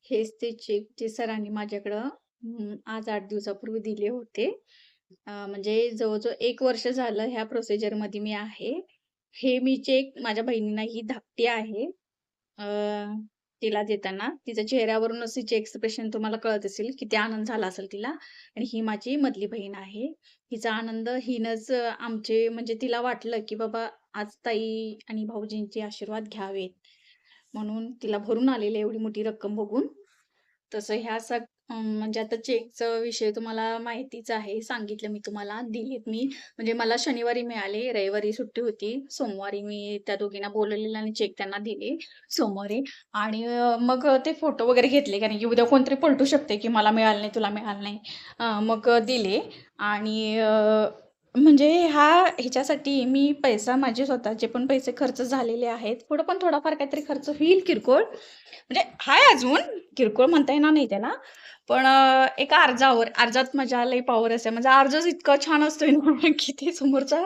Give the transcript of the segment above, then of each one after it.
हेच ते चेक जे सरांनी माझ्याकडं आज 8 दिवसापूर्वी दिले होते. म्हणजे जवळ-जवळ 1 वर्ष झालं ह्या प्रोसिजरमध्ये मी आहे. हे मी चेक माझ्या बहिणींना ही धाकटी आहे. अ, तिला देताना तिच्या चेहऱ्यावरूनच तिचे एक्सप्रेशन तुम्हाला कळत असेल, किती आनंद झाला असेल तिला. आणि ही माझी मधली बहीण आहे. हिचा आनंद हिनंच आमचे म्हणजे तिला वाटलं, की बाबा आज ताई आणि भाऊजींचे आशीर्वाद घ्यावेत. म्हणून तिला भरून आलेली एवढी मोठी रक्कम बघून. तसं ह्या म्हणजे आता चेकचा विषय तुम्हाला माहितीच आहे. सांगितलं मी तुम्हाला, दिलेत मी. म्हणजे मला शनिवारी मिळाले, रविवारी सुट्टी होती. सोमवारी मी त्या दोघींना बोलावलेलं आणि चेक त्यांना दिले सोमवारी. आणि मग ते फोटो वगैरे घेतले, कारण की उद्या कोणतरी पलटू शकते, की मला मिळालं नाही, तुला मिळालं नाही. मग दिले आणि म्हणजे ह्याच्यासाठी मी पैसा माझे स्वतःचे पण पैसे खर्च झालेले आहेत. पुढं पण थोडाफार काहीतरी खर्च होईल किरकोळ. म्हणजे आहे अजून, किरकोळ म्हणता येणार नाही त्याला. पण एका अर्जात माझ्या लई पॉवर असते. माझा अर्जच इतका छान असतोय ना, की ते समोरचा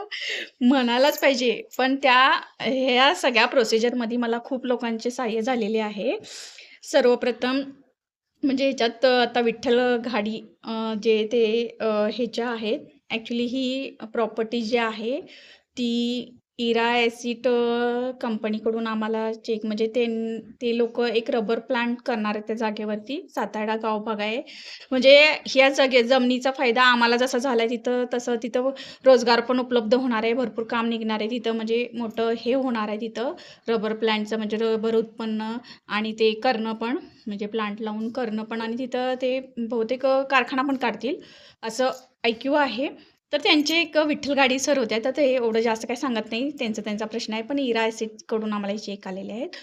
म्हणायलाच पाहिजे. पण ह्या सगळ्या प्रोसिजरमध्ये मला खूप लोकांचे सहाय्य झालेले आहे. सर्वप्रथम म्हणजे ह्याच्यात आता विठ्ठल घाडी जे ते ह्याच्या आहेत. ॲक्चुअली ही प्रॉपर्टी जी आहे ती इरा ॲसिड कंपनीकडून आम्हाला चेक म्हणजे ते लोकं एक रबर प्लांट करणार आहेत त्या जागेवरती. सातारा गाव भाग आहे. म्हणजे ह्या जमिनीचा फायदा आम्हाला जसा झालाय तिथं, तसं तिथं रोजगार पण उपलब्ध होणार आहे. भरपूर काम निघणार आहे तिथं. म्हणजे मोठं हे होणार आहे तिथं रबर प्लांटचं म्हणजे रबर उत्पन्न आणि ते करणं पण म्हणजे प्लांट लावून करणं पण आणि तिथं ते बहुतेक कारखाना पण काढतील असं ऐकीव आहे. तर त्यांचे एक विठ्ठल गाडी सर होत्या, तर ते एवढं जास्त काही सांगत नाही. त्यांचा प्रश्न आहे. पण इरा ॲसिडकडून आम्हाला हे चेक आलेले आहेत.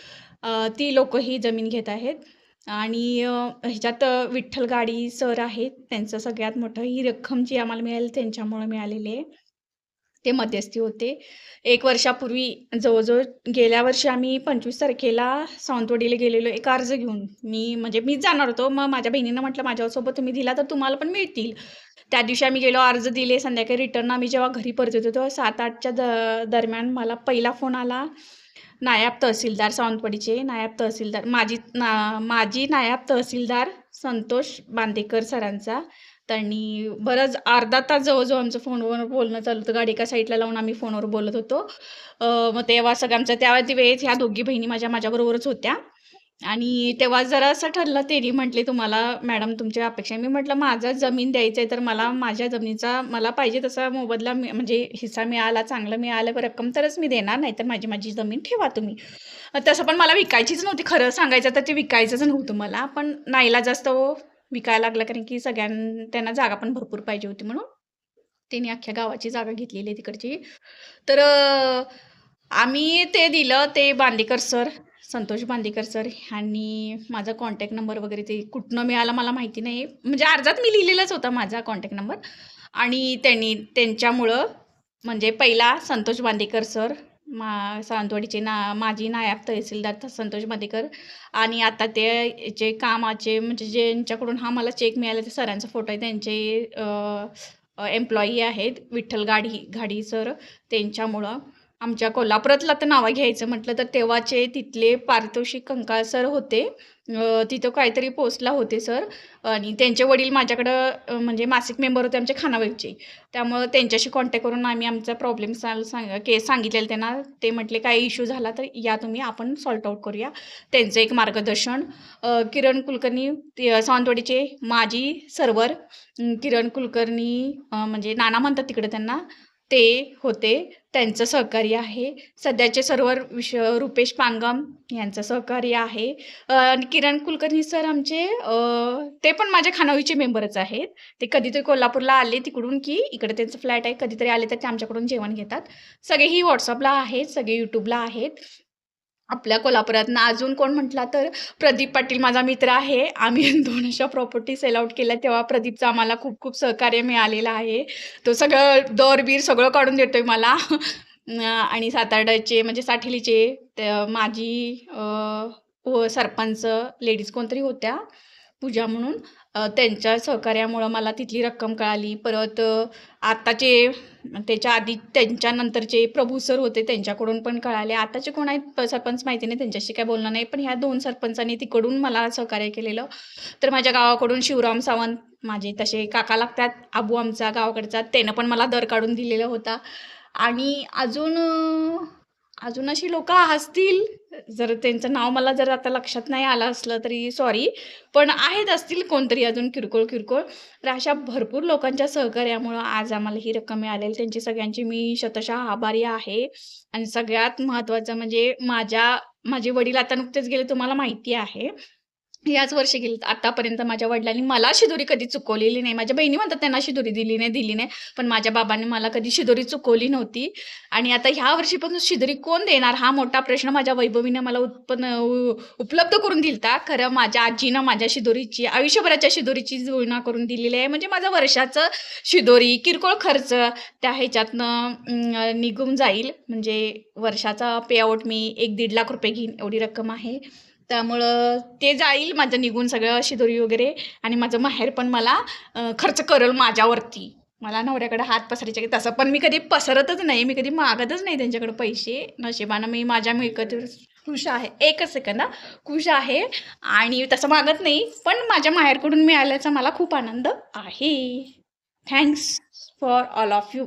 ती लोकं ही जमीन घेत आहेत आणि ह्याच्यात विठ्ठल गाडी सर आहेत. त्यांचं सगळ्यात मोठं ही रक्कम जी आम्हाला मिळाली त्यांच्यामुळे मिळालेली आहे. ते मध्यस्थी होते. 1 वर्षापूर्वी जवळ-जवळ गेल्या वर्षी आम्ही 25 तारखेला सावंतवाडीला गेलेलो एक अर्ज घेऊन. म्हणजे मीच जाणार होतो. मग माझ्या बहिणीनं म्हटलं, "माझ्यासोबत तुम्ही दिला तर तुम्हाला पण मिळतील." त्या दिवशी आम्ही गेलो, अर्ज दिले. संध्याकाळी रिटर्न आम्ही जेव्हा घरी परत येत होतो 7:00-8:00च्या दरम्यान मला पहिला फोन आला नायब तहसीलदार सावंतवाडीचे नायब तहसीलदार माजी नायब तहसीलदार संतोष बांदेकर सरांचा. त्यांनी बरंच अर्धा तास जवळ-जवळ आमचं फोनवर बोलणं चालू होतं. गाडी एका साईडला लावून आम्ही फोनवर बोलत होतो. मग तेव्हा सगळं आमचं त्या वेळेस ह्या दोघी बहिणी माझ्याबरोबरच होत्या. आणि तेव्हा जरा असं ठरलं त्यांनी म्हटले, "तुम्हाला मॅडम तुमच्या अपेक्षा" मी म्हटलं, "माझं जमीन द्यायचं आहे, तर मला माझ्या जमिनीचा मला पाहिजे तसा मोबदला म्हणजे हिस्सा मिळाला, चांगलं मिळालं रक्कम तरच मी देणार, नाहीतर माझी माझी जमीन ठेवा तुम्ही." तसं पण मला विकायचीच नव्हती. खरं सांगायचं तर ते विकायचंच नव्हतं मला. पण नाईलाजास्तव विकायला लागलं, कारण की त्यांना जागा पण भरपूर पाहिजे होती म्हणून. त्यांनी अख्ख्या गावाची जागा घेतलेली आहे तिकडची. तर आम्ही ते दिलं. ते बांदेकर सर, संतोष बांदेकर सर ह्यांनी माझा कॉन्टॅक्ट नंबर वगैरे ते कुठनं मिळाला मला माहिती नाही. म्हणजे अर्जात मी लिहिलेलाच होता माझा कॉन्टॅक्ट नंबर आणि त्यांच्यामुळं म्हणजे पहिला संतोष बांदेकर सर, सावंतवाडीचे माजी नायब तहसीलदार संतोष बांदेकर आणि आता ते जे कामाचे म्हणजे ज्यांच्याकडून हा मला चेक मिळाला त्या सरांचा फोटो आहे. त्यांचे एम्प्लॉयी आहेत विठ्ठल घाडी सर. त्यांच्यामुळं आमच्या कोल्हापुरातलं आता नावं घ्यायचं म्हटलं तर तेव्हाचे तिथले पारितोषिक कंकाळ सर होते. तिथं काहीतरी पोस्टला होते सर आणि त्यांचे वडील माझ्याकडं म्हणजे मासिक मेंबर होते आमच्या खानावळीचे. त्यामुळं त्यांच्याशी कॉन्टॅक्ट करून आम्ही आमचा प्रॉब्लेम केस सांगितलेलं त्यांना. ते म्हटले, "काही इश्यू झाला तर या तुम्ही, आपण सॉल्ट आउट करूया." त्यांचं एक मार्गदर्शन. किरण कुलकर्णी सावंतवाडीचे माजी सर्व्हर किरण कुलकर्णी म्हणजे नाना म्हणतात तिकडे त्यांना, ते होते. त्यांचं सहकार्य आहे. सध्याचे सर्व्हर रुपेश पांगम यांचं सहकार्य आहे. आणि किरण कुलकर्णी सर आमचे ते पण माझ्या खानावळीचे मेंबरच आहेत. ते कधीतरी कोल्हापूरला आले तिकडून, की इकडे त्यांचं फ्लॅट आहे. कधीतरी आले तर ते आमच्याकडून जेवण घेतात. सगळेही WhatsAppला आहेत, सगळे YouTubeला आहेत. आपल्या कोल्हापुरातनं अजून कोण म्हटला तर प्रदीप पाटील माझा मित्र आहे. आम्ही 2 अशा प्रॉपर्टी सेल आउट केल्या तेव्हा प्रदीपचं आम्हाला खूप खूप सहकार्य मिळालेलं आहे. तो सगळं दर-बीर सगळं काढून देतोय मला. आणि सातार्ड्याचे म्हणजे साठेलीचे माजी सरपंच लेडीज कोणतरी होत्या, पूजा म्हणून. त्यांच्या सहकार्यामुळं मला तिथली रक्कम कळाली. परत आत्ताचे त्याच्या आधी त्यांच्यानंतरचे प्रभू सर होते त्यांच्याकडून पण कळाले. आताचे कोण आहेत सरपंच माहिती नाही, त्यांच्याशी काय बोलणं नाही. पण ह्या 2 सरपंचांनी तिकडून मला सहकार्य केलेलं. तर माझ्या गावाकडून शिवराम सावंत माझे तसे काका लागतात, आबू आमचा गावाकडचा, त्यानं पण मला दर काढून दिलेला होता. आणि अजून अशी लोकं असतील, जर त्यांचं नाव मला जर आता लक्षात नाही आलं असलं तरी सॉरी. पण असतील कोणतरी अजून किरकोळ. तर अशा भरपूर लोकांच्या सहकार्यामुळं आज आम्हाला ही रक्कम मिळालेली. त्यांची सगळ्यांची मी शतशः आभारी आहे. आणि सगळ्यात महत्त्वाचं म्हणजे माझे वडील आता नुकतेच गेले, तुम्हाला माहिती आहे. याच वर्षी गेले. आतापर्यंत माझ्या वडिलांनी मला शिदोरी कधी चुकवलेली नाही. माझ्या बहिणी म्हणतात त्यांना शिदोरी दिली नाही. पण माझ्या बाबांनी मला कधी शिदोरी चुकवली नव्हती. आणि आता ह्या वर्षीपासून शिदोरी कोण देणार हा मोठा प्रश्न माझ्या वैभवीनं मला उपलब्ध करून दिलता. खरं माझ्या आजीनं माझ्या शिदोरीची आयुष्यभराच्या शिदोरीची जुळणा करून दिलेली आहे. म्हणजे माझं वर्षाचं शिदोरी, किरकोळ खर्च त्या ह्याच्यातनं निघून जाईल. म्हणजे वर्षाचा पेआउट मी 1-1.5 लाख रुपये घेईन, एवढी रक्कम आहे. त्यामुळं ते जाईल माझं निघून सगळं शिदोरी वगैरे. आणि माझं माहेर पण मला खर्च करेल माझ्यावरती. मला नवऱ्याकडे हात पसरायचे की तसं पण मी कधी पसरतच नाही, मी कधी मागतच नाही त्यांच्याकडे पैसे. नशिबानं मी माझ्या मिळकतीवर खुश आहे. एकच सेकंद हां. खुश आहे आणि तसं मागत नाही. पण माझ्या माहेरकडून मिळाल्याचा मला खूप आनंद आहे. Thanks for all of you.